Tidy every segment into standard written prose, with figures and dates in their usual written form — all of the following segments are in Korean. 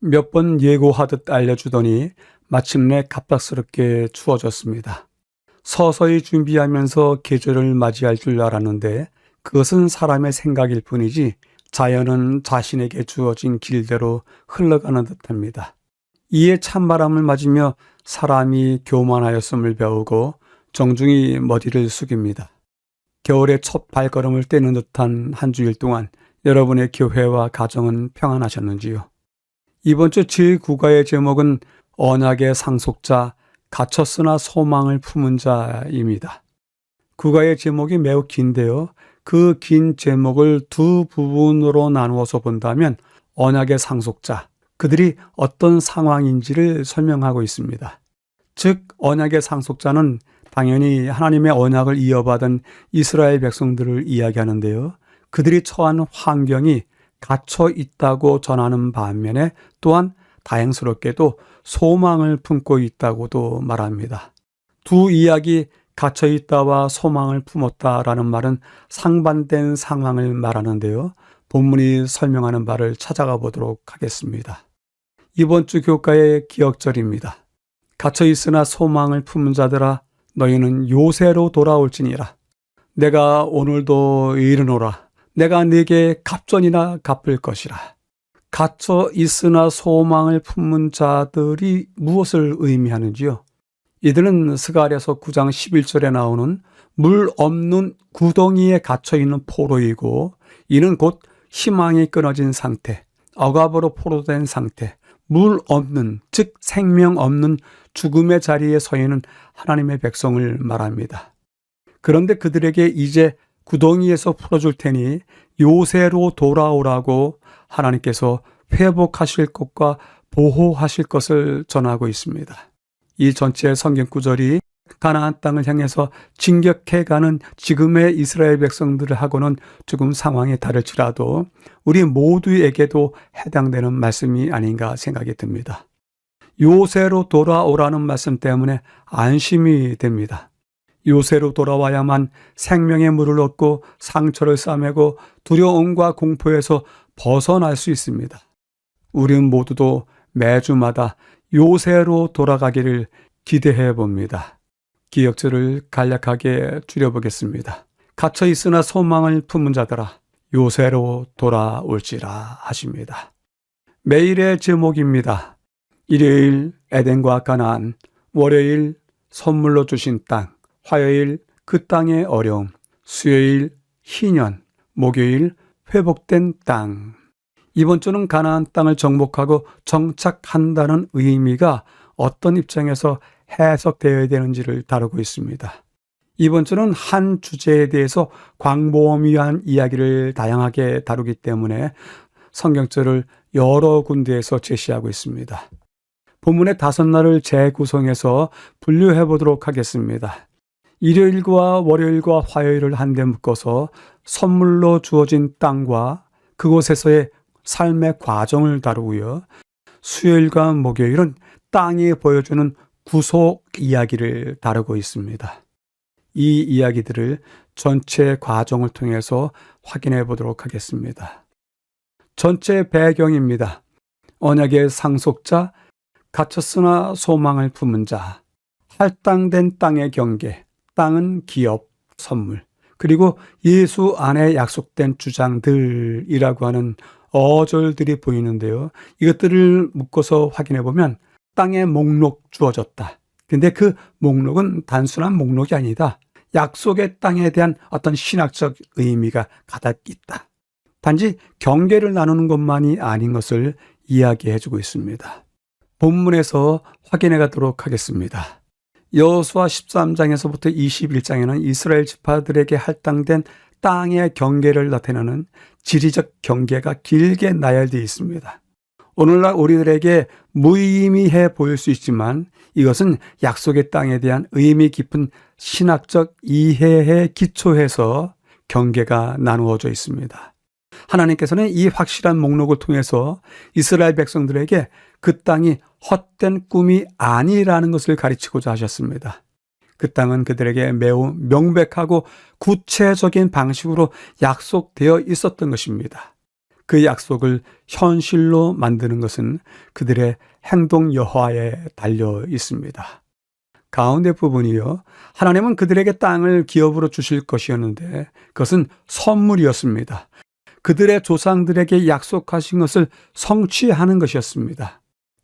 몇 번 예고하듯 알려주더니 마침내 갑작스럽게 추워졌습니다. 서서히 준비하면서 계절을 맞이할 줄 알았는데 그것은 사람의 생각일 뿐이지 자연은 자신에게 주어진 길대로 흘러가는 듯합니다. 이에 찬바람을 맞으며 사람이 교만하였음을 배우고 정중히 머리를 숙입니다. 겨울의 첫 발걸음을 떼는 듯한 한 주일 동안 여러분의 교회와 가정은 평안하셨는지요? 이번 주 제9가의 제목은 언약의 상속자, 갇혔으나 소망을 품은 자입니다. 구가의 제목이 매우 긴데요. 그 긴 제목을 두 부분으로 나누어서 본다면 언약의 상속자, 그들이 어떤 상황인지를 설명하고 있습니다. 즉 언약의 상속자는 당연히 하나님의 언약을 이어받은 이스라엘 백성들을 이야기하는데요. 그들이 처한 환경이 갇혀 있다고 전하는 반면에 또한 다행스럽게도 소망을 품고 있다고도 말합니다. 두 이야기 갇혀 있다와 소망을 품었다라는 말은 상반된 상황을 말하는데요. 본문이 설명하는 바를 찾아가 보도록 하겠습니다. 이번 주 교과의 기억절입니다. 갇혀 있으나 소망을 품은 자들아 너희는 요새로 돌아올지니라. 내가 오늘도 이르노라. 내가 네게 갑전이나 갚을 것이라. 갇혀 있으나 소망을 품은 자들이 무엇을 의미하는지요? 이들은 스가랴서 9장 11절에 나오는 물 없는 구덩이에 갇혀 있는 포로이고 이는 곧 희망이 끊어진 상태, 억압으로 포로된 상태, 물 없는, 즉 생명 없는 죽음의 자리에 서 있는 하나님의 백성을 말합니다. 그런데 그들에게 이제 구덩이에서 풀어줄 테니 요새로 돌아오라고 하나님께서 회복하실 것과 보호하실 것을 전하고 있습니다. 이 전체 성경 구절이 가나안 땅을 향해서 진격해가는 지금의 이스라엘 백성들하고는 조금 상황이 다를지라도 우리 모두에게도 해당되는 말씀이 아닌가 생각이 듭니다. 요새로 돌아오라는 말씀 때문에 안심이 됩니다. 요새로 돌아와야만 생명의 물을 얻고 상처를 싸매고 두려움과 공포에서 벗어날 수 있습니다. 우리는 모두도 매주마다 요새로 돌아가기를 기대해 봅니다. 기억절을 간략하게 줄여보겠습니다. 갇혀 있으나 소망을 품은 자들아 요새로 돌아올지라 하십니다. 매일의 제목입니다. 일요일 에덴과 가나안, 월요일 선물로 주신 땅, 화요일 그 땅의 어려움, 수요일 희년, 목요일 회복된 땅. 이번 주는 가나안 땅을 정복하고 정착한다는 의미가 어떤 입장에서 해석되어야 되는지를 다루고 있습니다. 이번 주는 한 주제에 대해서 광범위한 이야기를 다양하게 다루기 때문에 성경절을 여러 군데에서 제시하고 있습니다. 본문의 5날을 재구성해서 분류해 보도록 하겠습니다. 일요일과 월요일과 화요일을 한데 묶어서 선물로 주어진 땅과 그곳에서의 삶의 과정을 다루고요. 수요일과 목요일은 땅이 보여주는 구속 이야기를 다루고 있습니다. 이 이야기들을 전체 과정을 통해서 확인해 보도록 하겠습니다. 전체 배경입니다. 언약의 상속자, 갇혔으나 소망을 품은 자, 할당된 땅의 경계, 땅은 기업, 선물, 그리고 예수 안에 약속된 주장들이라고 하는 어절들이 보이는데요. 이것들을 묶어서 확인해 보면 땅의 목록 주어졌다. 근데 그 목록은 단순한 목록이 아니다. 약속의 땅에 대한 어떤 신학적 의미가 가득 있다. 단지 경계를 나누는 것만이 아닌 것을 이야기해 주고 있습니다. 본문에서 확인해 가도록 하겠습니다. 여호수아 13장에서부터 21장에는 이스라엘 지파들에게 할당된 땅의 경계를 나타내는 지리적 경계가 길게 나열되어 있습니다. 오늘날 우리들에게 무의미해 보일 수 있지만 이것은 약속의 땅에 대한 의미 깊은 신학적 이해에 기초해서 경계가 나누어져 있습니다. 하나님께서는 이 확실한 목록을 통해서 이스라엘 백성들에게 그 땅이 헛된 꿈이 아니라는 것을 가르치고자 하셨습니다. 그 땅은 그들에게 매우 명백하고 구체적인 방식으로 약속되어 있었던 것입니다. 그 약속을 현실로 만드는 것은 그들의 행동 여하에 달려 있습니다. 가운데 부분이요. 하나님은 그들에게 땅을 기업으로 주실 것이었는데 그것은 선물이었습니다. 그들의 조상들에게 약속하신 것을 성취하는 것이었습니다.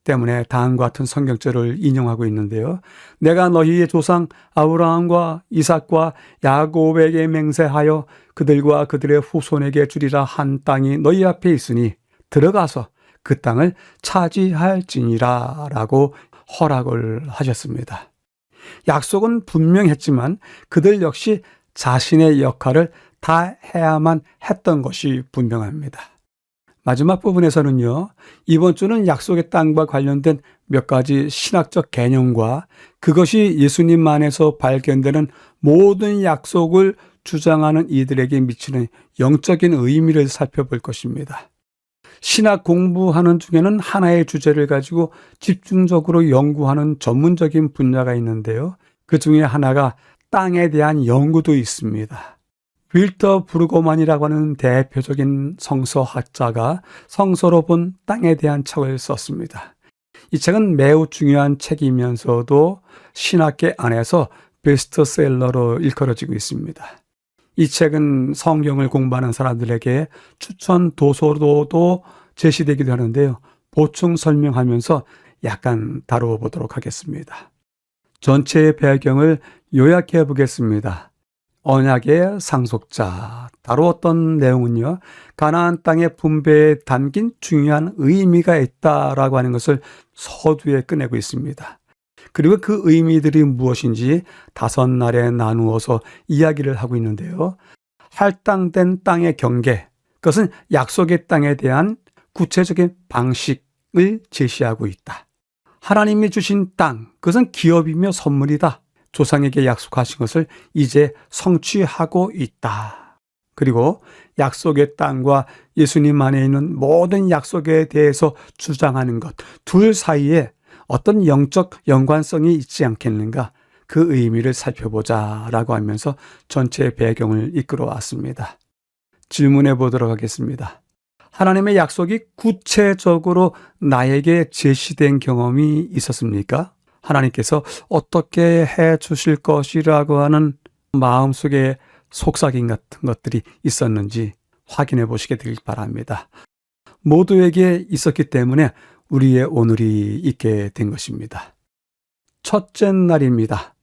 때문에 다음과 같은 성경절을 인용하고 있는데요. 내가 너희의 조상 아브라함과 이삭과 야곱에게 맹세하여 그들과 그들의 후손에게 주리라 한 땅이 너희 앞에 있으니 들어가서 그 땅을 차지할지니라 라고 허락을 하셨습니다. 약속은 분명했지만 그들 역시 자신의 역할을 다 해야만 했던 것이 분명합니다. 마지막 부분에서는요, 이번 주는 약속의 땅과 관련된 몇 가지 신학적 개념과 그것이 예수님 안에서 발견되는 모든 약속을 주장하는 이들에게 미치는 영적인 의미를 살펴볼 것입니다. 신학 공부하는 중에는 하나의 주제를 가지고 집중적으로 연구하는 전문적인 분야가 있는데요. 그 중에 하나가 땅에 대한 연구도 있습니다. 윌터 브루거만이라고 하는 대표적인 성서학자가 성서로 본 땅에 대한 책을 썼습니다. 이 책은 매우 중요한 책이면서도 신학계 안에서 베스트셀러로 일컬어지고 있습니다. 이 책은 성경을 공부하는 사람들에게 추천 도서로도 제시되기도 하는데요. 보충 설명하면서 약간 다루어 보도록 하겠습니다. 전체의 배경을 요약해 보겠습니다. 언약의 상속자, 다루었던 내용은요, 가나안 땅의 분배에 담긴 중요한 의미가 있다라고 하는 것을 서두에 꺼내고 있습니다. 그리고 그 의미들이 무엇인지 5날에 나누어서 이야기를 하고 있는데요. 할당된 땅의 경계, 그것은 약속의 땅에 대한 구체적인 방식을 제시하고 있다. 하나님이 주신 땅, 그것은 기업이며 선물이다. 조상에게 약속하신 것을 이제 성취하고 있다. 그리고 약속의 땅과 예수님 안에 있는 모든 약속에 대해서 주장하는 것, 둘 사이에 어떤 영적 연관성이 있지 않겠는가? 그 의미를 살펴보자라고 하면서 전체의 배경을 이끌어 왔습니다. 질문해 보도록 하겠습니다. 하나님의 약속이 구체적으로 나에게 제시된 경험이 있었습니까? 하나님께서 어떻게 해 주실 것이라고 하는 마음속에 속삭임 같은 것들이 있었는지 확인해 보시게 되길 바랍니다. 모두에게 있었기 때문에 우리의 오늘이 있게 된 것입니다. 첫째 날입니다.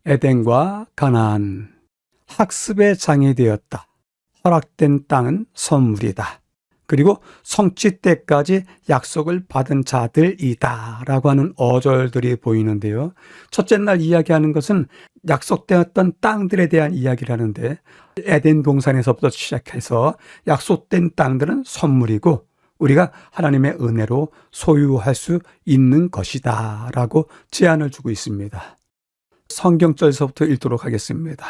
에덴과 가나안. 학습의 장이 되었다. 허락된 땅은 선물이다. 그리고 성취 때까지 약속을 받은 자들이다 라고 하는 어절들이 보이는데요. 첫째 날 이야기하는 것은 약속되었던 땅들에 대한 이야기를 하는데 에덴 동산에서부터 시작해서 약속된 땅들은 선물이고 우리가 하나님의 은혜로 소유할 수 있는 것이다 라고 제안을 주고 있습니다. 성경절서부터 읽도록 하겠습니다.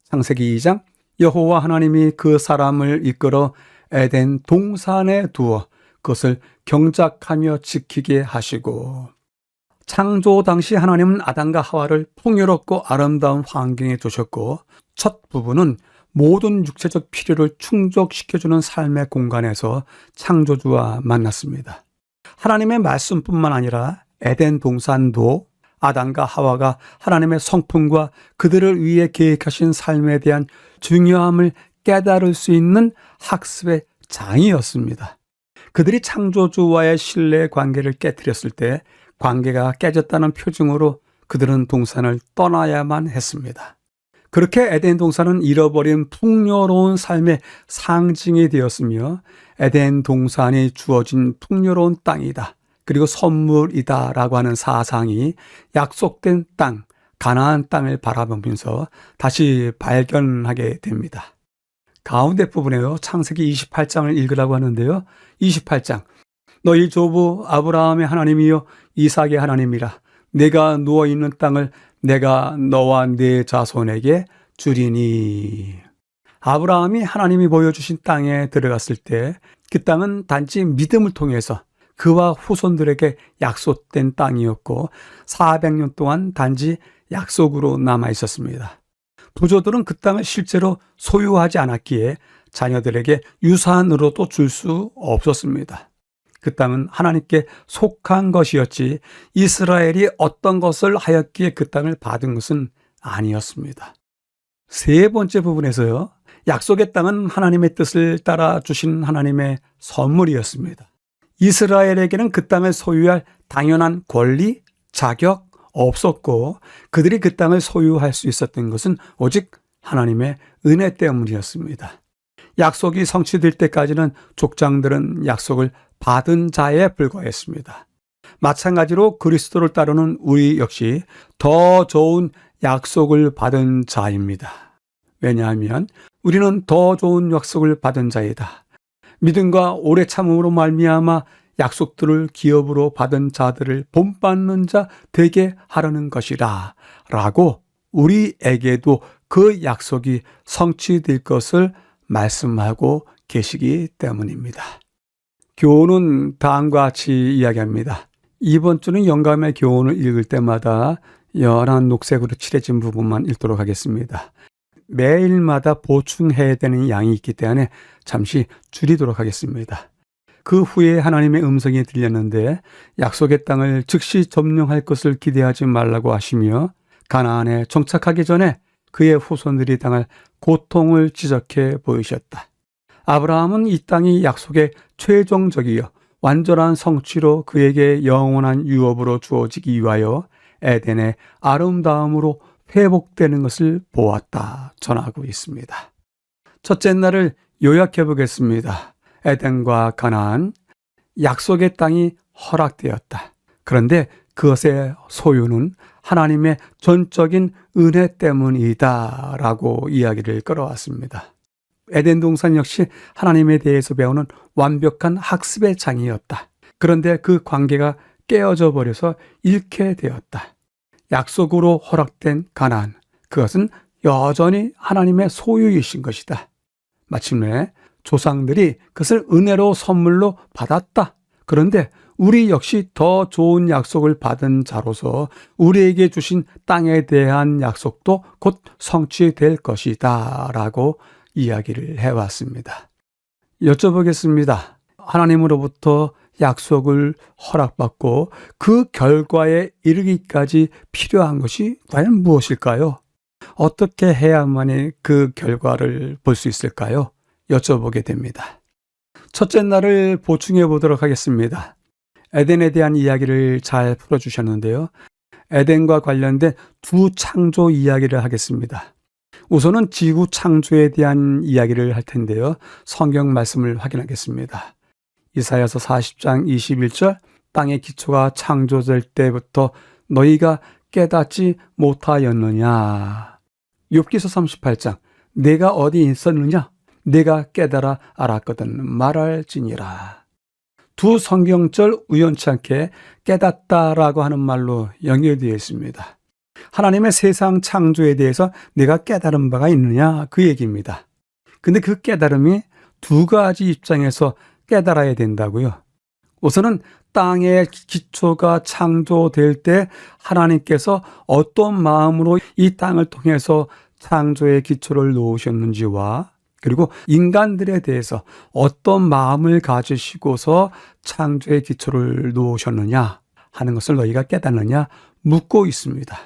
창세기 2장 여호와 하나님이 그 사람을 이끌어 에덴 동산에 두어 그것을 경작하며 지키게 하시고 창조 당시 하나님은 아담과 하와를 풍요롭고 아름다운 환경에 두셨고 첫 부분은 모든 육체적 필요를 충족시켜주는 삶의 공간에서 창조주와 만났습니다. 하나님의 말씀뿐만 아니라 에덴 동산도 아담과 하와가 하나님의 성품과 그들을 위해 계획하신 삶에 대한 중요함을 깨달을 수 있는 학습의 장이었습니다. 그들이 창조주와의 신뢰 관계를 깨뜨렸을 때 관계가 깨졌다는 표징으로 그들은 동산을 떠나야만 했습니다. 그렇게 에덴 동산은 잃어버린 풍요로운 삶의 상징이 되었으며 에덴 동산이 주어진 풍요로운 땅이다. 그리고 선물이다 라고 하는 사상이 약속된 땅, 가나안 땅을 바라보면서 다시 발견하게 됩니다. 가운데 부분에요. 창세기 28장을 읽으라고 하는데요. 28장. 너희 조부 아브라함의 하나님이요 이삭의 하나님이라. 내가 누워있는 땅을 내가 너와 네 자손에게 주리니. 아브라함이 하나님이 보여주신 땅에 들어갔을 때 그 땅은 단지 믿음을 통해서 그와 후손들에게 약속된 땅이었고 400년 동안 단지 약속으로 남아 있었습니다. 부조들은 그 땅을 실제로 소유하지 않았기에 자녀들에게 유산으로도 줄 수 없었습니다. 그 땅은 하나님께 속한 것이었지 이스라엘이 어떤 것을 하였기에 그 땅을 받은 것은 아니었습니다. 세 번째 부분에서요. 약속의 땅은 하나님의 뜻을 따라 주신 하나님의 선물이었습니다. 이스라엘에게는 그 땅을 소유할 당연한 권리, 자격 없었고 그들이 그 땅을 소유할 수 있었던 것은 오직 하나님의 은혜 때문이었습니다. 약속이 성취될 때까지는 족장들은 약속을 받은 자에 불과했습니다. 마찬가지로 그리스도를 따르는 우리 역시 더 좋은 약속을 받은 자입니다. 왜냐하면 우리는 더 좋은 약속을 받은 자이다. 믿음과 오래 참음으로 말미암아 약속들을 기업으로 받은 자들을 본받는 자 되게 하려는 것이라 라고 우리에게도 그 약속이 성취될 것을 말씀하고 계시기 때문입니다. 교훈은 다음과 같이 이야기합니다. 이번 주는 영감의 교훈을 읽을 때마다 연한 녹색으로 칠해진 부분만 읽도록 하겠습니다. 매일마다 보충해야 되는 양이 있기 때문에 잠시 줄이도록 하겠습니다. 그 후에 하나님의 음성이 들렸는데 약속의 땅을 즉시 점령할 것을 기대하지 말라고 하시며 가나안에 정착하기 전에 그의 후손들이 당할 고통을 지적해 보이셨다. 아브라함은 이 땅이 약속의 최종적이요 완전한 성취로 그에게 영원한 유업으로 주어지기 위하여 에덴의 아름다움으로 회복되는 것을 보았다 전하고 있습니다. 첫째 날을 요약해 보겠습니다. 에덴과 가나안, 약속의 땅이 허락되었다. 그런데 그것의 소유는 하나님의 전적인 은혜 때문이다 라고 이야기를 끌어왔습니다. 에덴 동산 역시 하나님에 대해서 배우는 완벽한 학습의 장이었다. 그런데 그 관계가 깨어져 버려서 잃게 되었다. 약속으로 허락된 가나안, 그것은 여전히 하나님의 소유이신 것이다. 마침내 조상들이 그것을 은혜로 선물로 받았다. 그런데 우리 역시 더 좋은 약속을 받은 자로서 우리에게 주신 땅에 대한 약속도 곧 성취될 것이다 라고 이야기를 해왔습니다. 여쭤보겠습니다. 하나님으로부터 약속을 허락받고 그 결과에 이르기까지 필요한 것이 과연 무엇일까요? 어떻게 해야만이 그 결과를 볼 수 있을까요? 여쭤보게 됩니다. 첫째 날을 보충해 보도록 하겠습니다. 에덴에 대한 이야기를 잘 풀어주셨는데요. 에덴과 관련된 두 창조 이야기를 하겠습니다. 우선은 지구 창조에 대한 이야기를 할 텐데요. 성경 말씀을 확인하겠습니다. 이사야서 40장 21절 땅의 기초가 창조될 때부터 너희가 깨닫지 못하였느냐. 욥기서 38장 내가 어디 있었느냐 내가 깨달아 알았거든 말할지니라. 두 성경절 우연치 않게 깨닫다라고 하는 말로 연결되어 있습니다. 하나님의 세상 창조에 대해서 내가 깨달은 바가 있느냐 그 얘기입니다. 근데 그 깨달음이 두 가지 입장에서 깨달아야 된다고요. 우선은 땅의 기초가 창조될 때 하나님께서 어떤 마음으로 이 땅을 통해서 창조의 기초를 놓으셨는지와 그리고 인간들에 대해서 어떤 마음을 가지시고서 창조의 기초를 놓으셨느냐 하는 것을 너희가 깨닫느냐 묻고 있습니다.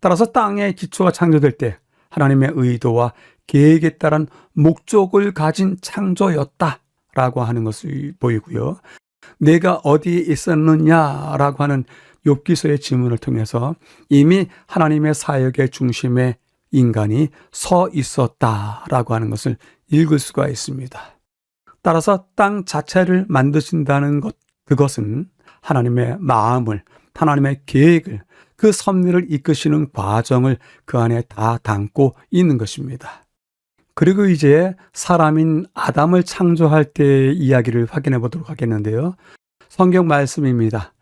따라서 땅의 기초가 창조될 때 하나님의 의도와 계획에 따른 목적을 가진 창조였다라고 하는 것을 보이고요. 내가 어디에 있었느냐라고 하는 욥기서의 질문을 통해서 이미 하나님의 사역의 중심에 인간이 서 있었다라고 하는 것을 읽을 수가 있습니다. 따라서 땅 자체를 만드신다는 것, 그것은 하나님의 마음을, 하나님의 계획을, 그 섭리를 이끄시는 과정을 그 안에 다 담고 있는 것입니다. 그리고 이제 사람인 아담을 창조할 때의 이야기를 확인해 보도록 하겠는데요. 성경 말씀입니다.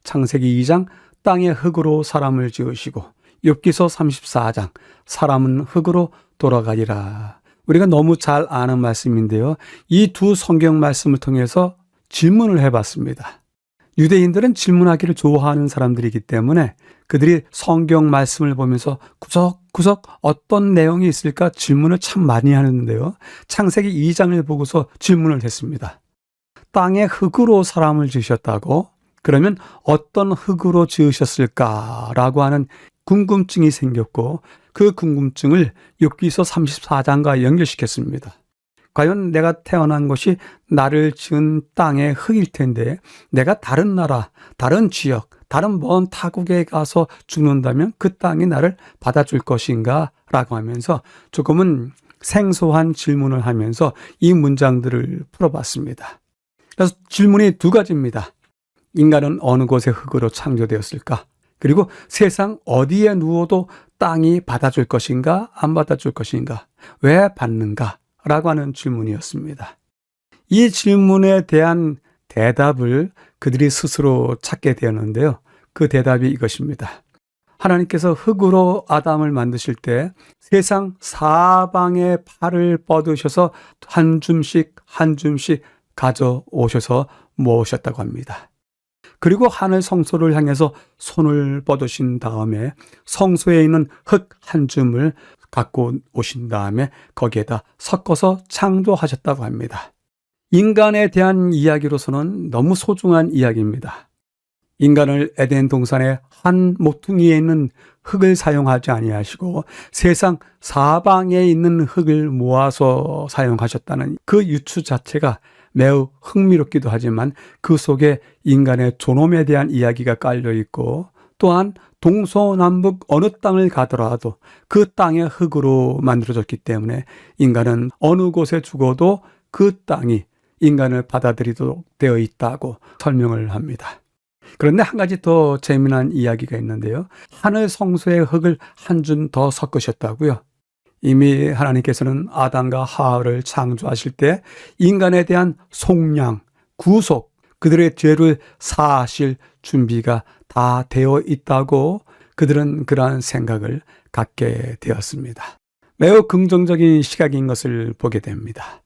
창세기 2장 땅의 흙으로 사람을 지으시고 욥기서 34장 사람은 흙으로 돌아가리라. 우리가 너무 잘 아는 말씀인데요. 이 두 성경 말씀을 통해서 질문을 해봤습니다. 유대인들은 질문하기를 좋아하는 사람들이기 때문에 그들이 성경 말씀을 보면서 구석구석 어떤 내용이 있을까 질문을 참 많이 하는데요. 창세기 2장을 보고서 질문을 했습니다. 땅에 흙으로 사람을 지으셨다고? 그러면 어떤 흙으로 지으셨을까라고 하는 궁금증이 생겼고, 그 궁금증을 욥기서 34장과 연결시켰습니다. 과연 내가 태어난 것이 나를 지은 땅의 흙일 텐데 내가 다른 나라, 다른 지역, 다른 먼 타국에 가서 죽는다면 그 땅이 나를 받아줄 것인가? 라고 하면서 조금은 생소한 질문을 하면서 이 문장들을 풀어봤습니다. 그래서 질문이 두 가지입니다. 인간은 어느 곳의 흙으로 창조되었을까? 그리고 세상 어디에 누워도 땅이 받아줄 것인가? 안 받아줄 것인가? 왜 받는가? 라고 하는 질문이었습니다. 이 질문에 대한 대답을 그들이 스스로 찾게 되었는데요. 그 대답이 이것입니다. 하나님께서 흙으로 아담을 만드실 때 세상 사방에 팔을 뻗으셔서 한 줌씩 한 줌씩 가져오셔서 모으셨다고 합니다. 그리고 하늘 성소를 향해서 손을 뻗으신 다음에 성소에 있는 흙 한 줌을 갖고 오신 다음에 거기에다 섞어서 창조하셨다고 합니다. 인간에 대한 이야기로서는 너무 소중한 이야기입니다. 인간을 에덴 동산의 한 모퉁이에 있는 흙을 사용하지 아니하시고 세상 사방에 있는 흙을 모아서 사용하셨다는 그 유추 자체가 매우 흥미롭기도 하지만 그 속에 인간의 존엄에 대한 이야기가 깔려 있고, 또한 동서남북 어느 땅을 가더라도 그 땅의 흙으로 만들어졌기 때문에 인간은 어느 곳에 죽어도 그 땅이 인간을 받아들이도록 되어 있다고 설명을 합니다. 그런데 한 가지 더 재미난 이야기가 있는데요. 하늘 성소의 흙을 한 줌 더 섞으셨다고요. 이미 하나님께서는 아담과 하와를 창조하실 때 인간에 대한 속량, 구속, 그들의 죄를 사하실 준비가 다 되어 있다고 그들은 그러한 생각을 갖게 되었습니다. 매우 긍정적인 시각인 것을 보게 됩니다.